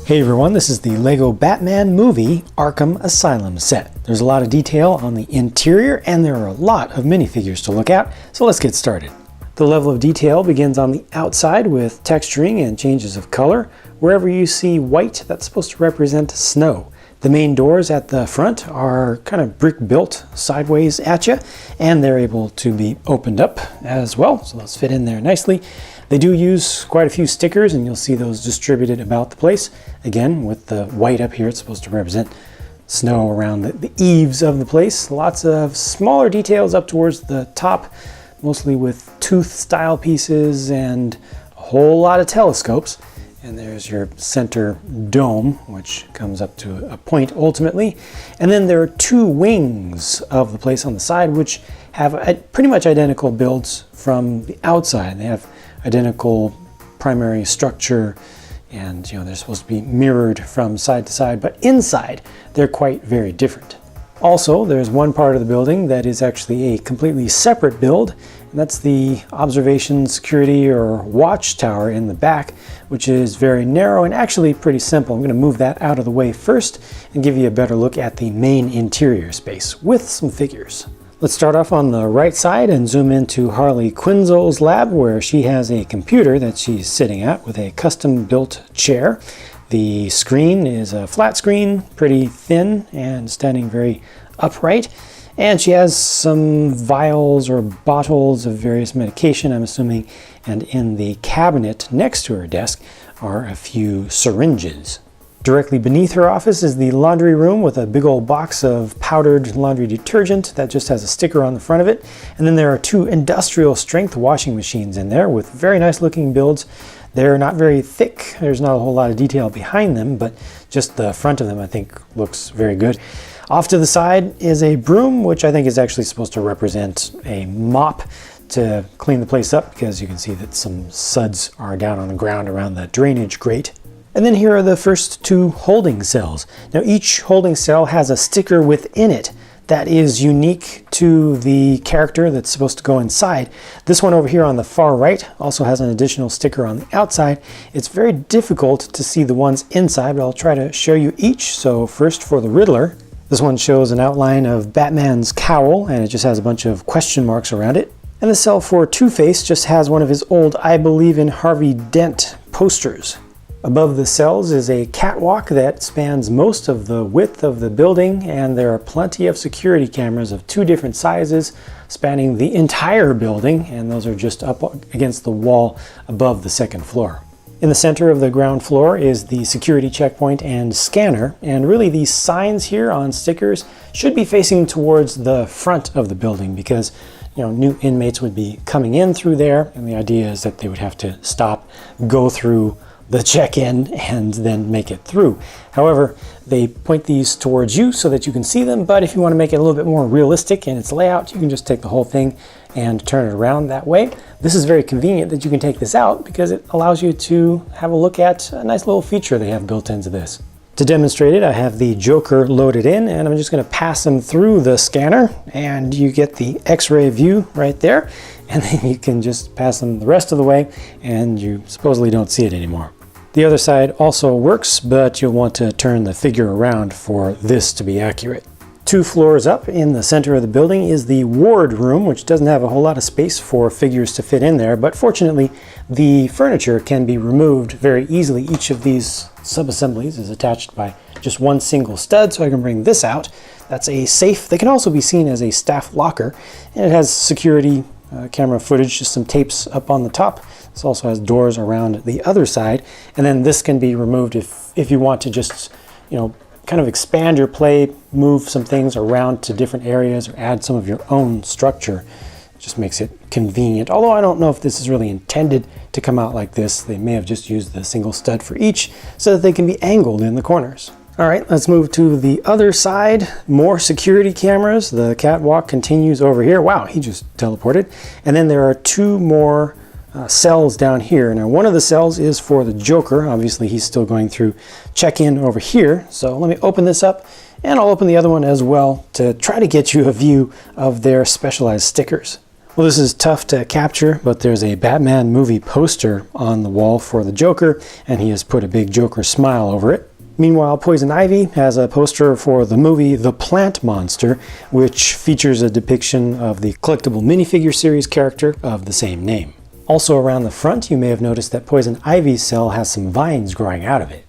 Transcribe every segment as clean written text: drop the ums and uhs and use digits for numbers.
Hey everyone, this is the LEGO Batman Movie Arkham Asylum set. There's a lot of detail on the interior and there are a lot of minifigures to look at, so let's get started. The level of detail begins on the outside with texturing and changes of color. Wherever you see white, that's supposed to represent snow. The main doors at the front are kind of brick built sideways at you, and they're able to be opened up as well, so those fit in there nicely. They do use quite a few stickers, and you'll see those distributed about the place. Again, with the white up here, it's supposed to represent snow around the eaves of the place. Lots of smaller details up towards the top, mostly with tooth style pieces and a whole lot of telescopes. And there's your center dome, which comes up to a point ultimately. And then there are two wings of the place on the side, which have pretty much identical builds from the outside. They have identical primary structure, and they're supposed to be mirrored from side to side, but inside they're quite very different. Also, there's one part of the building that is actually a completely separate build, and that's the observation, security, or watchtower in the back, which is very narrow and actually pretty simple. I'm going to move that out of the way first and give you a better look at the main interior space with some figures. Let's start off on the right side and zoom into Harley Quinzel's lab, where she has a computer that she's sitting at with a custom-built chair. The screen is a flat screen, pretty thin and standing very upright. And she has some vials or bottles of various medication, I'm assuming, and in the cabinet next to her desk are a few syringes. Directly beneath her office is the laundry room with a big old box of powdered laundry detergent that just has a sticker on the front of it. And then there are two industrial strength washing machines in there with very nice looking builds. They're not very thick, there's not a whole lot of detail behind them, but just the front of them I think looks very good. Off to the side is a broom, which I think is actually supposed to represent a mop to clean the place up, because you can see that some suds are down on the ground around the drainage grate. And then here are the first two holding cells. Now each holding cell has a sticker within it that is unique to the character that's supposed to go inside. This one over here on the far right also has an additional sticker on the outside. It's very difficult to see the ones inside, but I'll try to show you each. So first for the Riddler, this one shows an outline of Batman's cowl, and it just has a bunch of question marks around it. And the cell for Two-Face just has one of his old I Believe in Harvey Dent posters. Above the cells is a catwalk that spans most of the width of the building, and there are plenty of security cameras of two different sizes spanning the entire building, and those are just up against the wall above the second floor. In the center of the ground floor is the security checkpoint and scanner, and really these signs here on stickers should be facing towards the front of the building, because new inmates would be coming in through there, and the idea is that they would have to stop, go through the check-in, and then make it through. However, they point these towards you so that you can see them, but if you want to make it a little bit more realistic in its layout, you can just take the whole thing and turn it around that way. This is very convenient that you can take this out because it allows you to have a look at a nice little feature they have built into this. To demonstrate it, I have the Joker loaded in, and I'm just going to pass him through the scanner, and you get the X-ray view right there, and then you can just pass them the rest of the way, and you supposedly don't see it anymore. The other side also works, but you'll want to turn the figure around for this to be accurate. 2 floors up in the center of the building is the ward room, which doesn't have a whole lot of space for figures to fit in there, but fortunately the furniture can be removed very easily. Each of these sub-assemblies is attached by just one single stud, so I can bring this out. That's a safe that can also be seen as a staff locker, and it has security camera footage, just some tapes up on the top. This also has doors around the other side, and then this can be removed if you want to just kind of expand your play, move some things around to different areas, or add some of your own structure. It just makes it convenient, although I don't know if this is really intended to come out like this. They may have just used the single stud for each so that they can be angled in the corners. All right, let's move to the other side. More security cameras. The catwalk continues over here. Wow, he just teleported. And then there are 2 more cells down here. Now, one of the cells is for the Joker. Obviously, he's still going through check-in over here. So let me open this up, and I'll open the other one as well to try to get you a view of their specialized stickers. Well, this is tough to capture, but there's a Batman movie poster on the wall for the Joker, and he has put a big Joker smile over it. Meanwhile, Poison Ivy has a poster for the movie The Plant Monster, which features a depiction of the collectible minifigure series character of the same name. Also around the front, you may have noticed that Poison Ivy's cell has some vines growing out of it.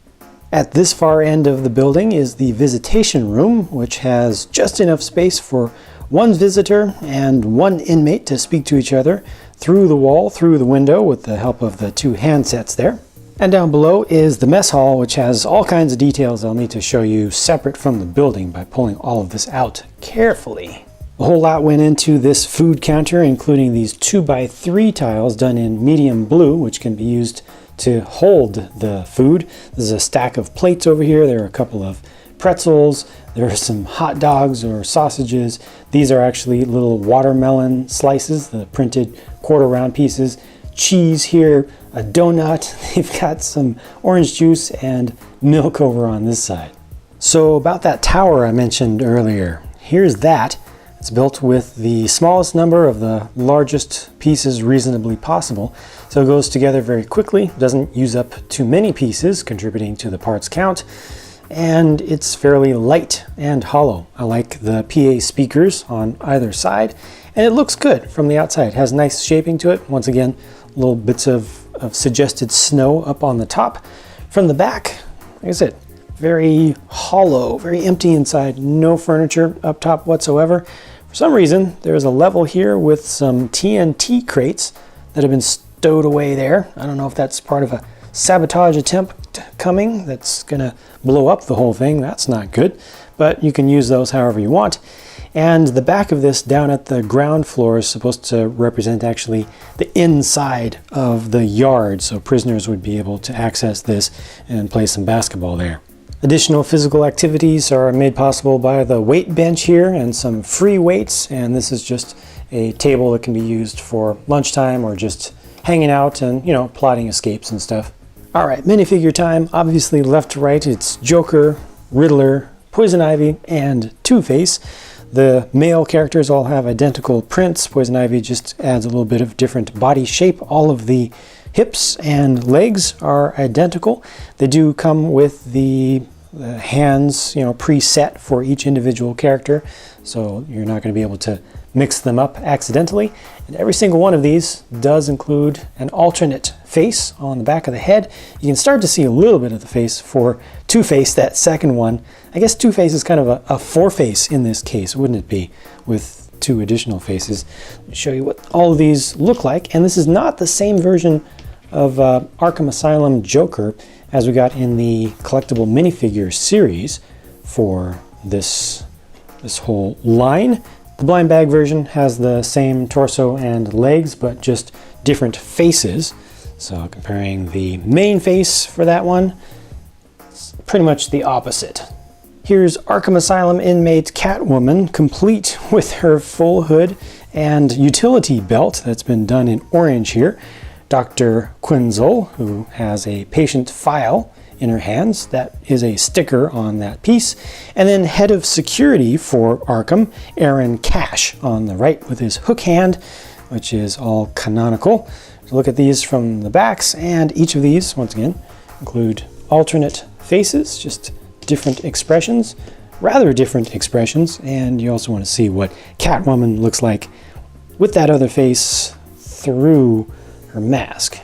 At this far end of the building is the visitation room, which has just enough space for one visitor and one inmate to speak to each other through the wall, through the window, with the help of the two handsets there. And down below is the mess hall, which has all kinds of details I'll need to show you separate from the building by pulling all of this out carefully. A whole lot went into this food counter, including these 2x3 tiles done in medium blue, which can be used to hold the food. There's a stack of plates over here. There are a couple of pretzels. There are some hot dogs or sausages. These are actually little watermelon slices, the printed quarter round pieces. Cheese here, a donut. They've got some orange juice and milk over on this side. So about that tower I mentioned earlier, here's that. It's built with the smallest number of the largest pieces reasonably possible, so it goes together very quickly, doesn't use up too many pieces, contributing to the parts count, and it's fairly light and hollow. I like the PA speakers on either side, and it looks good from the outside. It has nice shaping to it. Once again, little bits of suggested snow up on the top. From the back, like I said, very hollow, very empty inside, no furniture up top whatsoever. For some reason, there's a level here with some TNT crates that have been stowed away there. I don't know if that's part of a sabotage attempt coming that's gonna blow up the whole thing. That's not good, but you can use those however you want. And the back of this down at the ground floor is supposed to represent actually the inside of the yard, so prisoners would be able to access this and play some basketball there. Additional physical activities are made possible by the weight bench here and some free weights, and this is just a table that can be used for lunchtime or just hanging out and, you know, plotting escapes and stuff. All right, minifigure time. Obviously left to right, it's Joker, Riddler, Poison Ivy, and Two-Face. The male characters all have identical prints. Poison Ivy just adds a little bit of different body shape. All of the hips and legs are identical. They do come with the hands, you know, preset for each individual character, so you're not going to be able to mix them up accidentally. And every single one of these does include an alternate face on the back of the head. You can start to see a little bit of the face for Two-Face, that second one. I guess Two-Face is kind of a four-face in this case, wouldn't it be, with two additional faces. Let me show you what all of these look like. And this is not the same version of Arkham Asylum Joker as we got in the collectible minifigure series for this whole line. The blind bag version has the same torso and legs, but just different faces. So comparing the main face for that one, it's pretty much the opposite. Here's Arkham Asylum inmate Catwoman, complete with her full hood and utility belt that's been done in orange here. Dr. Quinzel, who has a patient file in her hands. That is a sticker on that piece. And then head of security for Arkham, Aaron Cash, on the right with his hook hand, which is all canonical. So look at these from the backs, and each of these, once again, include alternate faces, just different expressions, rather different expressions, and you also want to see what Catwoman looks like with that other face through her mask.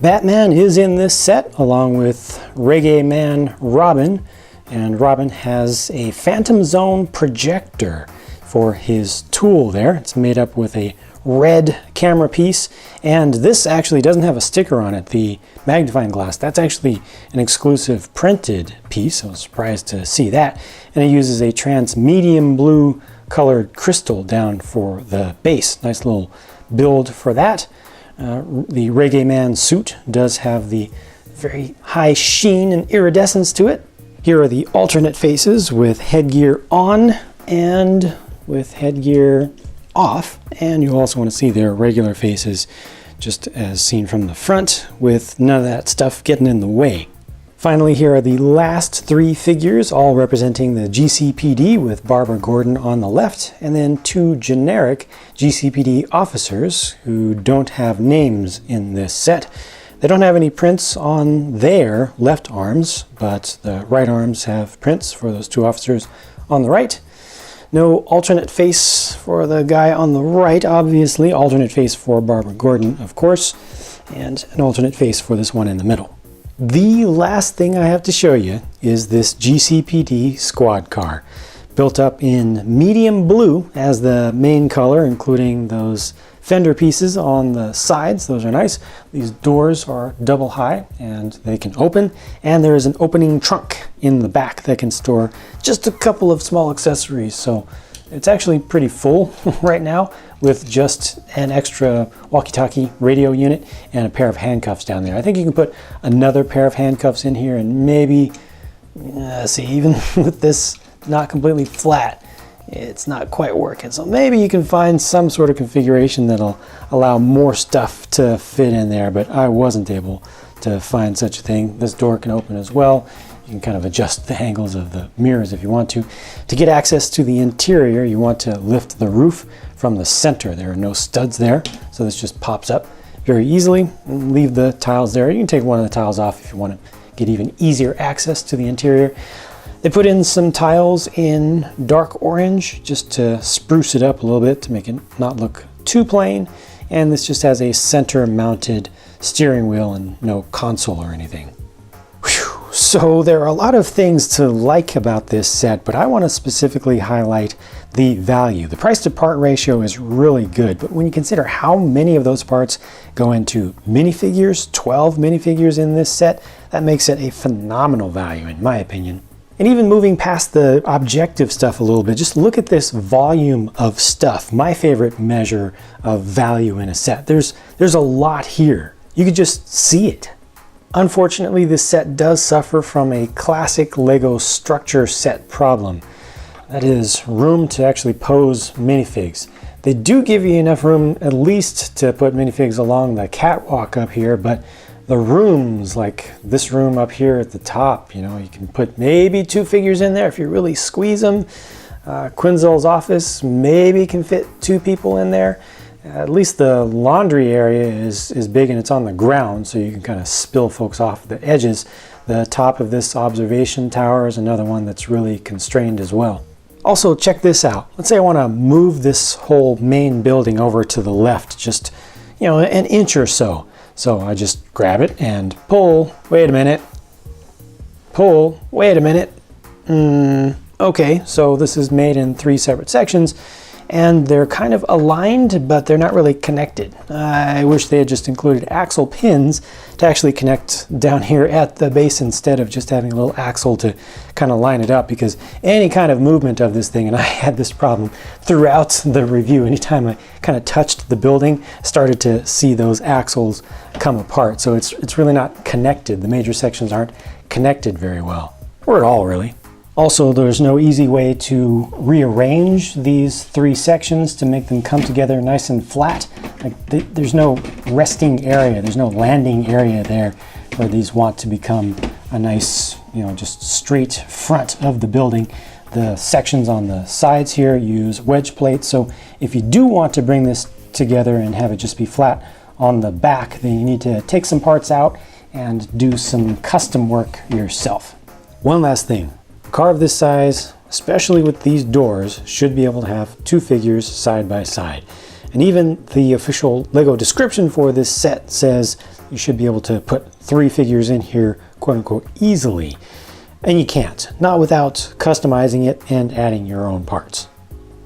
Batman is in this set along with Reggae Man Robin, and Robin has a Phantom Zone projector for his tool there. It's made up with a red camera piece, and this actually doesn't have a sticker on it, the magnifying glass. That's actually an exclusive printed piece. I was surprised to see that. And it uses a trans medium blue colored crystal down for the base. Nice little build for that. The Reggae Man suit does have the very high sheen and iridescence to it. Here are the alternate faces with headgear on and with headgear off, and you also want to see their regular faces just as seen from the front with none of that stuff getting in the way. Finally, here are the last 3 figures, all representing the GCPD with Barbara Gordon on the left, and then 2 generic GCPD officers who don't have names in this set. They don't have any prints on their left arms, but the right arms have prints for those 2 officers on the right. No alternate face for the guy on the right, obviously. Alternate face for Barbara Gordon, of course, and an alternate face for this one in the middle. The last thing I have to show you is this GCPD squad car, built up in medium blue as the main color, including those fender pieces on the sides. Those are nice. These doors are double high and they can open, and there is an opening trunk in the back that can store just a couple of small accessories. So it's actually pretty full right now, with just an extra walkie-talkie radio unit and a pair of handcuffs down there. I think you can put another pair of handcuffs in here, and maybe, see, even with this not completely flat, it's not quite working. So maybe you can find some sort of configuration that'll allow more stuff to fit in there, but I wasn't able to find such a thing. This door can open as well. You can kind of adjust the angles of the mirrors if you want to. To get access to the interior, you want to lift the roof from the center. There are no studs there, so this just pops up very easily. And leave the tiles there. You can take one of the tiles off if you want to get even easier access to the interior. They put in some tiles in dark orange just to spruce it up a little bit, to make it not look too plain. And this just has a center mounted steering wheel and no console or anything. So there are a lot of things to like about this set, but I want to specifically highlight the value. The price to part ratio is really good, but when you consider how many of those parts go into minifigures, 12 minifigures in this set, that makes it a phenomenal value in my opinion. And even moving past the objective stuff a little bit, just look at this volume of stuff. My favorite measure of value in a set. There's a lot here. You could just see it. Unfortunately, this set does suffer from a classic Lego structure set problem. That is, room to actually pose minifigs. They do give you enough room at least to put minifigs along the catwalk up here, but the rooms, like this room up here at the top, you know, you can put maybe 2 figures in there if you really squeeze them. Quinzel's office maybe can fit 2 people in there. At least the laundry area is big and it's on the ground, so you can kind of spill folks off the edges. The top of this observation tower is another one that's really constrained as well. Also, check this out. Let's say I want to move this whole main building over to the left, just, you know, an inch or so. So I just grab it and pull. Wait a minute. Pull. Wait a minute. Okay, so this is made in 3 separate sections, and they're kind of aligned, but they're not really connected. I wish they had just included axle pins to actually connect down here at the base instead of just having a little axle to kind of line it up, because any kind of movement of this thing, and I had this problem throughout the review, anytime I kind of touched the building, started to see those axles come apart. So it's really not connected. The major sections aren't connected very well, or at all really. Also, there's no easy way to rearrange these 3 sections to make them come together nice and flat. Like there's no resting area, there's no landing area there where these want to become a nice, you know, just straight front of the building. The sections on the sides here use wedge plates, so if you do want to bring this together and have it just be flat on the back, then you need to take some parts out and do some custom work yourself. One last thing. A car of this size, especially with these doors, should be able to have 2 figures side by side. And even the official Lego description for this set says you should be able to put 3 figures in here, quote unquote, easily. And you can't, not without customizing it and adding your own parts.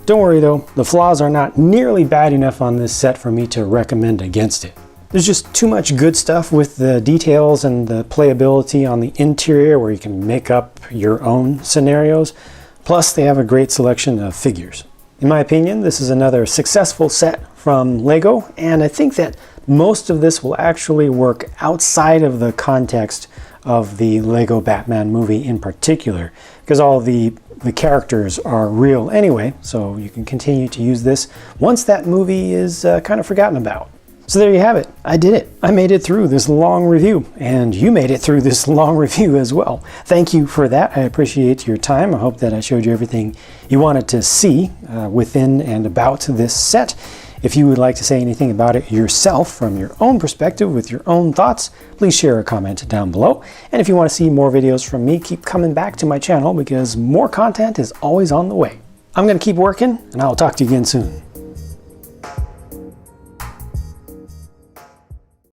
Don't worry though, the flaws are not nearly bad enough on this set for me to recommend against it. There's just too much good stuff with the details and the playability on the interior where you can make up your own scenarios. Plus, they have a great selection of figures. In my opinion, this is another successful set from Lego, and I think that most of this will actually work outside of the context of the Lego Batman movie in particular, because all of the characters are real anyway, so you can continue to use this once that movie is kind of forgotten about. So there you have it. I did it. I made it through this long review, and you made it through this long review as well. Thank you for that. I appreciate your time. I hope that I showed you everything you wanted to see within and about this set. If you would like to say anything about it yourself from your own perspective with your own thoughts, please share a comment down below. And if you want to see more videos from me, keep coming back to my channel because more content is always on the way. I'm going to keep working, and I'll talk to you again soon.